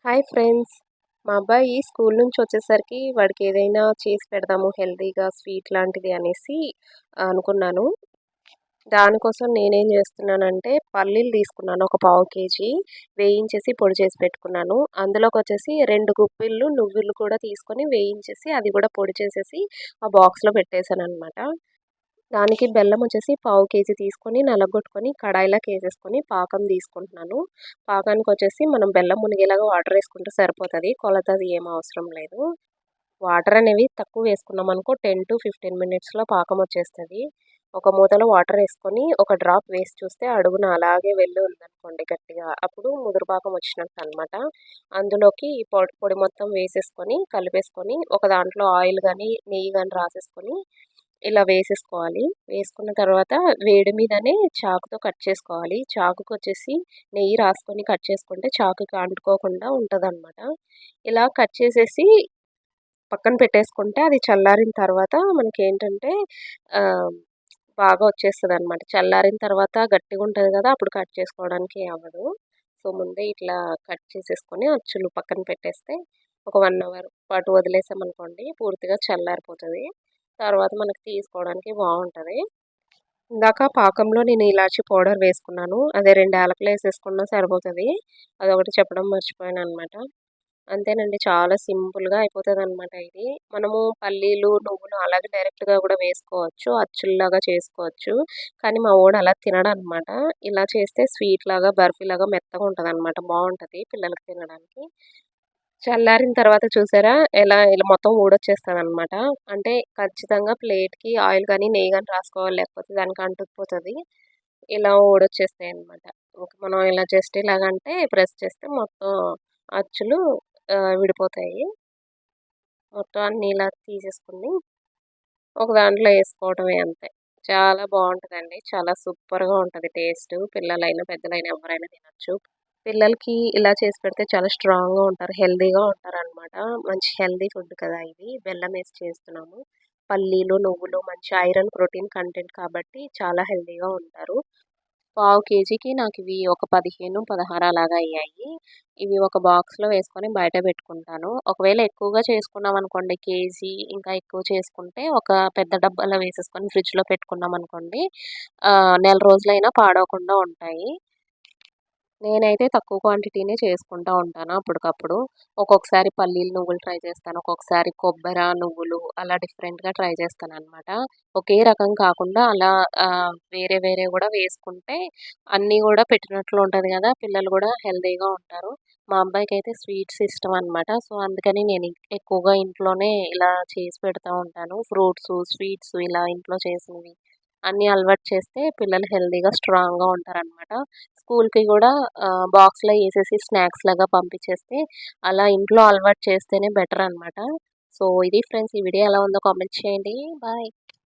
Hi friends. మా అబ్బాయి school నుంచి వచ్చేసరికి వాడికి ఏదైనా చేసి పెడదాము హెల్తీగా స్వీట్ లాంటిది అనేసి అనుకున్నాను. దానికోసం నేనేం చేస్తున్నానంటే పల్లీలు తీసుకున్నాను ఒక పావు కేజీ వేయించేసి పొడి చేసి పెట్టుకున్నాను. అందులోకి వచ్చేసి 2 గుప్పిళ్ళు నువ్వులు కూడా తీసుకొని వేయించేసి అది కూడా పొడి చేసేసి ఆ బాక్స్‌లో పెట్టేసాననమాట. దానికి బెల్లం వచ్చేసి పావు కేజీ తీసుకొని నలగొట్టుకొని కడాయిలోకేసేసుకొని పాకం తీసుకుంటున్నాను. పాకానికొచ్చేసి మనం బెల్లం మునిగేలాగా వాటర్ వేసుకుంటే సరిపోతది. కొలతది ఏం అవసరం లేదు. వాటర్ అనేవి తక్కువ వేసుకున్నామనుకో 10-15 మినిట్స్‌లో పాకం వచ్చేస్తది. ఒక మూతలో వాటర్ వేసుకొని ఒక డ్రాప్ వేసి చూస్తే అడుగున అలాగే వెళ్లి ఉందనుకోండి గట్టిగా, అప్పుడు ముదురు పాకం వచ్చినట్టు అనమాట. అందులోకి ఈ పొడి మొత్తం వేసేసుకొని కలిపేసుకొని ఒక దాంట్లో ఆయిల్ గాని, నెయ్యి గాని రాసేసుకొని ఇలా వేసేసుకోవాలి. వేసుకున్న తర్వాత వేడి మీదనే చాకుతో కట్ చేసుకోవాలి. చాకుకొచ్చేసి నెయ్యి రాసుకొని కట్ చేసుకుంటే చాకుకి అంటుకోకుండా ఉంటదనమాట. ఇలా కట్ చేసేసి పక్కన పెట్టేసుకుంటే అది చల్లారిన తర్వాత మనకేంటంటే ఆహ్, బాగా వచ్చేస్తదనమాట. చల్లారిన తర్వాత గట్టిగుంటది గదా! అప్పుడు కట్ చేసుకోవడానికి అవ్వదు. సో, ముందే ఇట్లా కట్ చేసేసుకొని అచ్చులు పక్కన పెట్టేస్తే ఒక 1 అవర్ పాటు వదిలేసామనుకోండి పూర్తిగా చల్లారిపోతది. తర్వాత మనకి తీసుకోవడానికి బావుంటది. ఇందాక పాకంలో నేను ఇలాచీ పౌడర్ వేసుకున్నాను. అదే 2 యాలకులేసేసుకున్నా సరిపోతది. అదొకటి చెప్పడం మర్చిపోయాననమాట. అంతేనండి. చాలా సింపుల్‌గా అయిపోతదనమాట ఇది. మనము పల్లీలు, నువ్వులు అలాగే డైరెక్ట్‌గా గూడా వేసుకోవచ్చు. అచ్చుల్లాగా చేసుకోవచ్చు. కానీ మా వోడు అలా తినడనమాట. ఇలా చేస్తే స్వీట్‌లాగా, బర్ఫీలాగా మెత్తగా ఉంటదనమాట. బావుంటది పిల్లలకి తినడానికి. చల్లారిన తర్వాత చూసారా ఇలా మొత్తం ఊడొచ్చేస్తదనమాట. అంటే ఖచ్చితంగా ప్లేట్‌కి ఆయిల్ గాని, నెయ్యి గాని రాసుకోవాలి. లేకపోతే దానికి అంటుకుపోతది. ఇలా ఊడొచ్చేస్తాయనమాట. ఇంక మనం ఇలా జస్ట్ ఇలాగంటే ప్రెస్ చేస్తే మొత్తం అచ్చులు విడిపోతాయి. మొత్తం అన్నీ ఇలా తీసేసుకొని ఒక దాంట్లో ఏసుకోవడమే అంతే. చాలా బావుంటదండి. చాలా సూపర్‌గా ఉంటది టేస్టు. పిల్లలైనా, పెద్దలైనా ఎవ్వరైనా తినొచ్చు. పిల్లలకి ఇలా చేసి పెడితే చాలా స్ట్రాంగ్‌గా ఉంటారు. హెల్తీగా ఉంటారనమాట. మంచి హెల్తీ ఫుడ్ కదా ఇది. బెల్లమేసి చేస్తున్నాము. పల్లీలు, నువ్వులు మంచి ఐరన్, ప్రోటీన్ కంటెంట్ కాబట్టి చాలా హెల్తీగా ఉంటారు. పావు కేజీకి నాకివి ఒక 15, 16 అలాగా అయ్యాయి. ఇవి ఒక బాక్స్‌లో వేసుకొని బయట పెట్టుకుంటాను. ఒకవేళ ఎక్కువగా చేసుకున్నామనుకోండి కేజీ ఇంకా ఎక్కువ చేసుకుంటే ఒక పెద్ద డబ్బాలో వేసేసుకొని ఫ్రిడ్జ్‌లో పెట్టుకున్నామనుకోండి నెల రోజులైనా పాడవకుండా ఉంటాయి. నేనైతే తక్కువ క్వాంటిటీనే చేసుకుంటా ఉంటాను అప్పటికప్పుడు. ఒక్కొక్కసారి పల్లీలు, నువ్వులు ట్రై చేస్తాను. ఒక్కొక్కసారి కొబ్బెర, నువ్వులు అలా డిఫరెంట్‌గా ట్రై చేస్తాననమాట. ఒకే రకం కాకుండా అలా వేరే వేరే గూడా వేసుకుంటే అన్నీ గూడా పెట్టినట్లు ఉంటది గదా! పిల్లలు గూడా హెల్తీగా ఉంటారు. మా అబ్బాయికైతే స్వీట్స్ ఇష్టమనమాట. సో, అందుకని నేను ఎక్కువగా ఇంట్లోనే ఇలా చేసి పెడతా ఉంటాను. ఫ్రూట్సు, స్వీట్సు ఇలా ఇంట్లో చేసినవి అన్నీ అలవాటు చేస్తే పిల్లలు హెల్తీగా, స్ట్రాంగ్‌గా ఉంటారనమాట. స్కూల్‌కి గూడా బాక్స్‌లో ఏసేసి స్నాక్స్‌లాగా పంపించేస్తే, అలా ఇంట్లో అలవాటు చేస్తేనే బెటర్ అనమాట. సో, ఇది ఫ్రెండ్స్ ఈ వీడియో ఎలా ఉందో కామెంట్ చేయండి. బాయ్.